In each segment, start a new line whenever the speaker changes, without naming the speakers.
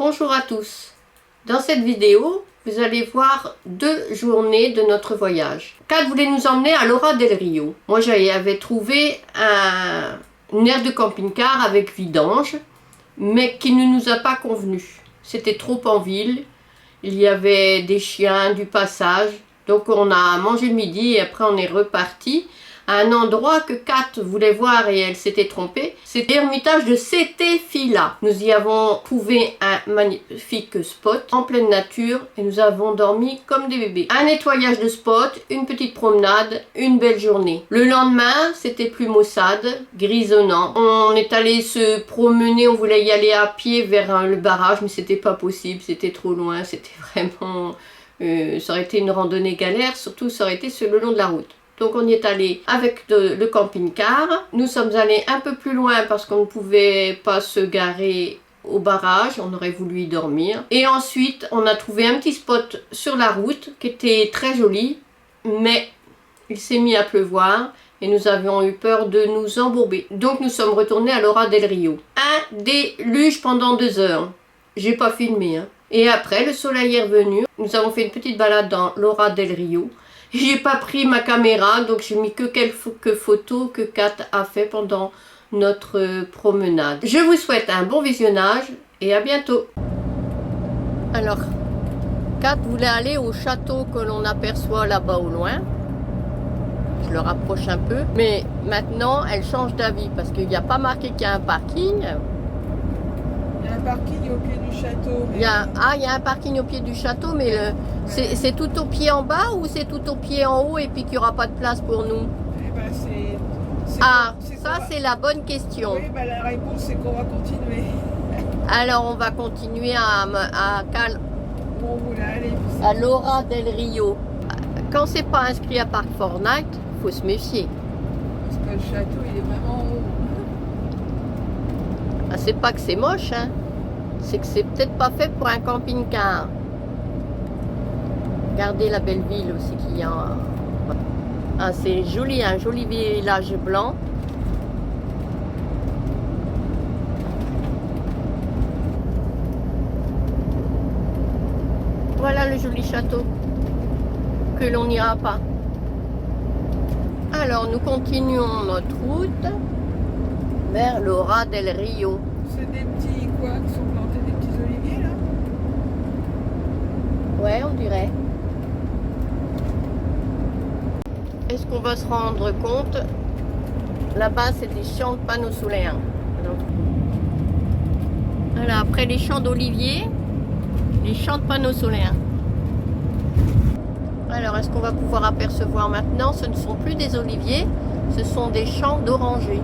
Bonjour à tous. Dans cette vidéo, vous allez voir 2 journées de notre voyage. Kat voulait nous emmener à Lora del Rio. Moi, j'avais trouvé une aire de camping-car avec vidange, mais qui ne nous a pas convenu. C'était trop en ville. Il y avait des chiens, du passage. Donc on a mangé le midi et après on est reparti à un endroit que Kat voulait voir et elle s'était trompée. C'était l'ermitage de Setefila. Nous y avons trouvé un magnifique spot en pleine nature et nous avons dormi comme des bébés. Un nettoyage de spot, une petite promenade, une belle journée. Le lendemain, c'était plus maussade, grisonnant. On est allé se promener, on voulait y aller à pied vers le barrage, mais c'était pas possible, c'était trop loin, c'était vraiment... ça aurait été une randonnée galère, surtout ça aurait été sur le long de la route. Donc on y est allé avec le camping-car. Nous sommes allés un peu plus loin parce qu'on ne pouvait pas se garer au barrage, on aurait voulu y dormir. Et ensuite, on a trouvé un petit spot sur la route qui était très joli, mais il s'est mis à pleuvoir et nous avions eu peur de nous embourber. Donc nous sommes retournés à Lora del Rio. Un déluge pendant 2 heures. J'ai pas filmé, hein. Et après, le soleil est revenu. Nous avons fait une petite balade dans Lora del Rio. J'ai pas pris ma caméra, donc j'ai mis que quelques photos que Kat a fait pendant notre promenade. Je vous souhaite un bon visionnage et à bientôt. Alors, Kat voulait aller au château que l'on aperçoit là-bas au loin. Je le rapproche un peu. Mais maintenant, elle change d'avis parce qu'il n'y a pas marqué qu'il y a un parking.
Il y a un parking au pied du château. Mais...
il y a un parking au pied du château, mais c'est tout au pied en bas ou c'est tout au pied en haut et puis qu'il n'y aura pas de place pour nous?
Eh ben
c'est la bonne question.
Oui, ben la réponse c'est qu'on va continuer.
Alors on va continuer
Bon, vous voulez aller
à Lora del Rio. Quand c'est pas inscrit à Parc Fortnite, faut se méfier.
parce que le château il est vraiment haut.
Ah, c'est pas que c'est moche, hein. C'est que c'est peut-être pas fait pour un camping-car. Regardez la belle ville aussi qu'il y a. Ah, c'est joli, un joli village blanc. Voilà le joli château que l'on n'ira pas. Alors nous continuons notre route vers Lora del Rio.
C'est des petits quoi qui sont plantés, des petits oliviers là.
Ouais, on dirait. Est-ce qu'on va se rendre compte? Là-bas, c'est des champs de panneaux solaires. Voilà, après les champs d'oliviers, les champs de panneaux solaires. Alors, est-ce qu'on va pouvoir apercevoir maintenant? Ce ne sont plus des oliviers, ce sont des champs d'orangers.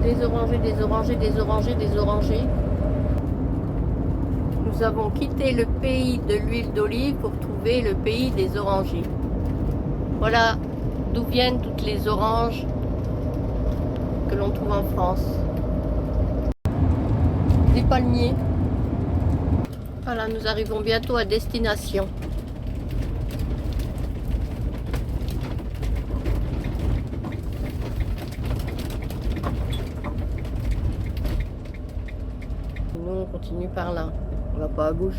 Des orangers, des orangers, des orangers, des orangers. Nous avons quitté le pays de l'huile d'olive pour trouver le pays des orangers. Voilà d'où viennent toutes les oranges que l'on trouve en France. Des palmiers. Voilà, nous arrivons bientôt à destination. Nous, on continue par là. On va pas à gauche.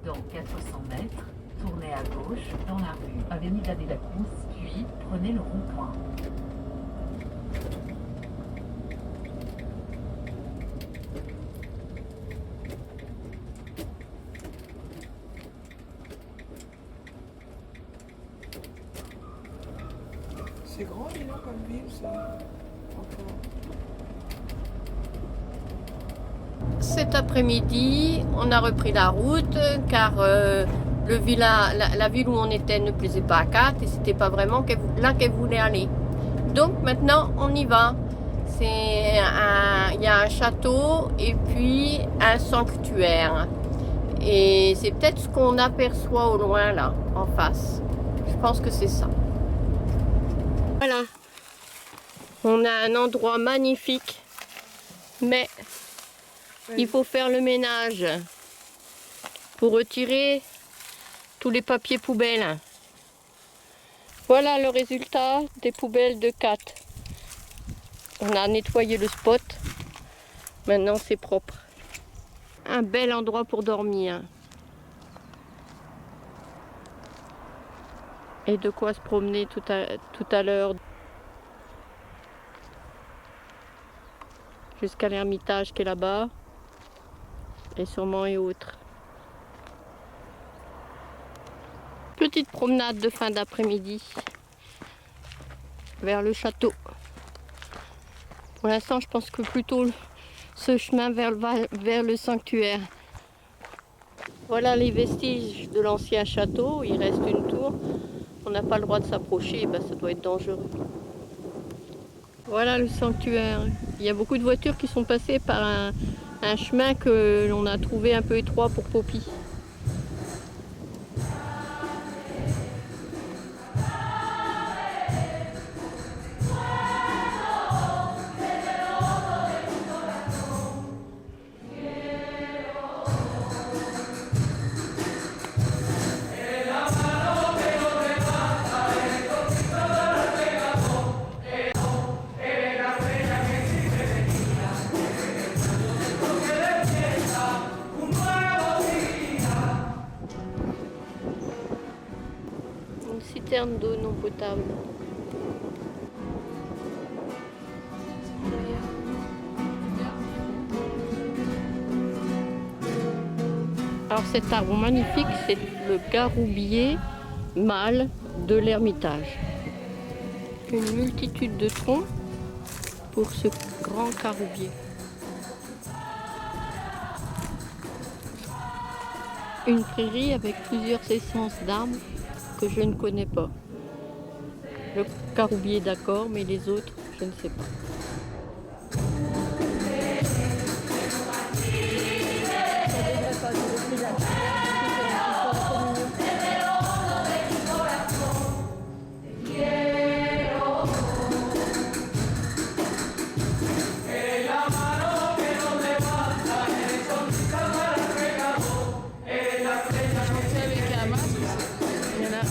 Dans 400 mètres, tournez à gauche dans la rue Avenida de la Cruz, puis prenez le rond-point.
C'est grand dis donc comme ville ça. Encore.
Cet après-midi, on a repris la route car la ville où on était ne plaisait pas à Kat et c'était pas vraiment là qu'elle voulait aller. Donc maintenant, on y va. Il y a un château et puis un sanctuaire. Et c'est peut-être ce qu'on aperçoit au loin là, en face. Je pense que c'est ça. Voilà. On a un endroit magnifique, mais il faut faire le ménage pour retirer tous les papiers poubelles. Voilà le résultat des poubelles de Kat. On a nettoyé le spot. Maintenant c'est propre. Un bel endroit pour dormir. Et de quoi se promener tout à l'heure. Jusqu'à l'Ermitage qui est là-bas. Et sûrement et autres. Petite promenade de fin d'après-midi. Vers le château. Pour l'instant, je pense que plutôt ce chemin vers le sanctuaire. Voilà les vestiges de l'ancien château. Il reste une tour. On n'a pas le droit de s'approcher, ben, ça doit être dangereux. Voilà le sanctuaire. Il y a beaucoup de voitures qui sont passées par un chemin que l'on a trouvé un peu étroit pour Poppy. Une citerne d'eau non potable. Alors cet arbre magnifique, c'est le garoubier mâle de l'Ermitage. Une multitude de troncs pour ce grand garoubier. Une prairie avec plusieurs essences d'arbres que je ne connais pas. Le garoubier d'accord, mais les autres, je ne sais pas.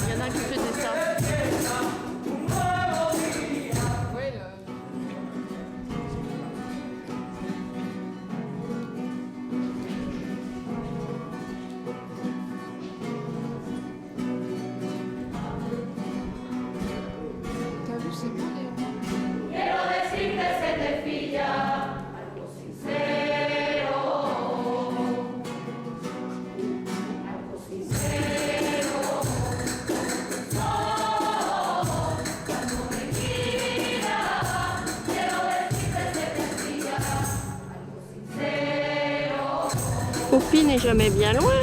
Il y en a qui faisaient ça.
T'as vu, c'est beau d'ailleurs.
Quiero decirte, se te pilla algo sincero, algo sincero. Oh, cuando me mira, quiero decirte, se te pilla algo sincero.
Poppy n'est jamais bien loin.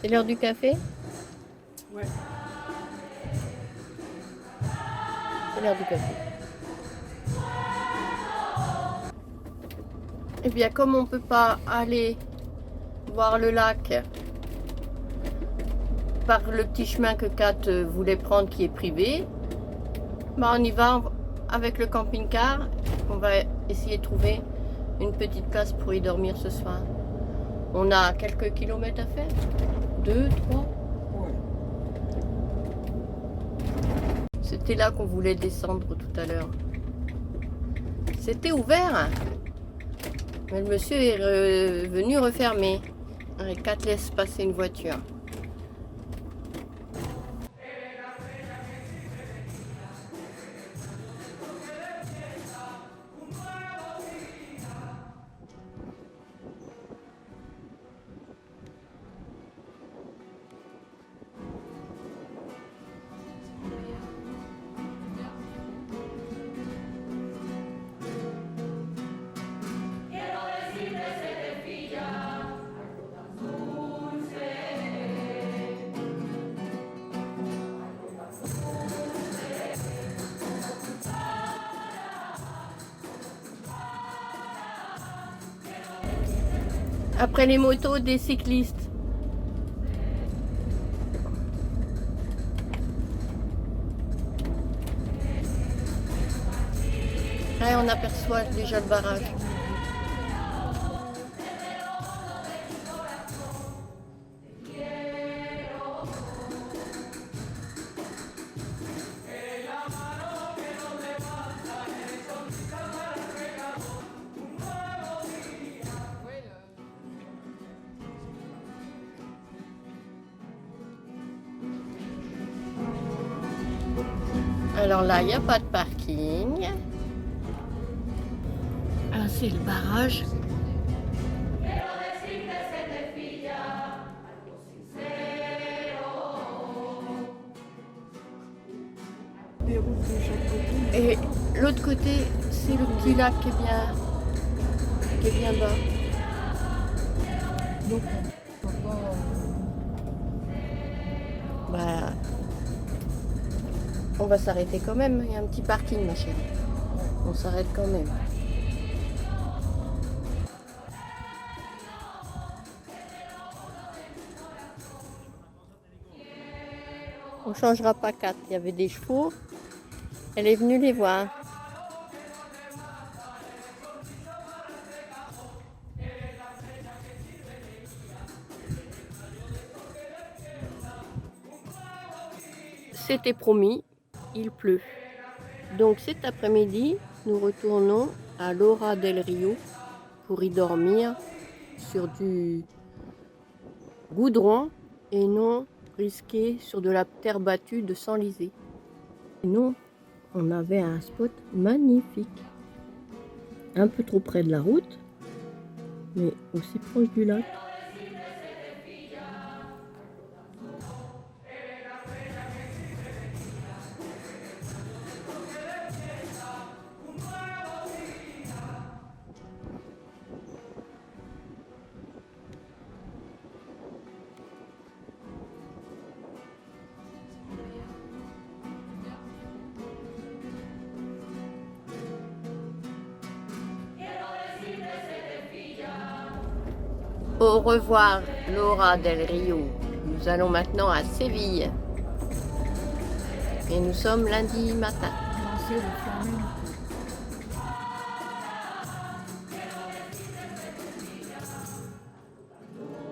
C'est l'heure du café?
Ouais.
C'est l'heure du café. Et bien comme on ne peut pas aller voir le lac par le petit chemin que Kat voulait prendre qui est privé, ben on y va avec le camping-car. On va essayer de trouver une petite place pour y dormir ce soir. On a quelques kilomètres à faire. 2, 3.
Ouais.
C'était là qu'on voulait descendre tout à l'heure. C'était ouvert. Mais le monsieur est venu refermer. Et Kat laisse passer une voiture. Après les motos, des cyclistes. Ouais, on aperçoit déjà le barrage. Alors là, il n'y a pas de parking. Ah, c'est le barrage.
Quiero decirte se te pilla algo sincero.
Des routes de chaque côté.
Et l'autre côté, c'est le petit lac qui est bien bas.
Donc, on peut pas.
Bah, on va s'arrêter quand même. Il y a un petit parking, ma chérie. On s'arrête quand même. On changera pas 4. Il y avait des chevaux. Elle est venue les voir. C'était promis, il pleut. Donc cet après-midi, nous retournons à Lora del Rio pour y dormir sur du goudron et non risquer sur de la terre battue de Sanlizé. Non, on avait un spot magnifique. Un peu trop près de la route, mais aussi proche du lac. Au revoir, Lora del Rio. Nous allons maintenant à Séville. Et nous sommes lundi matin.
Lancer le fermer.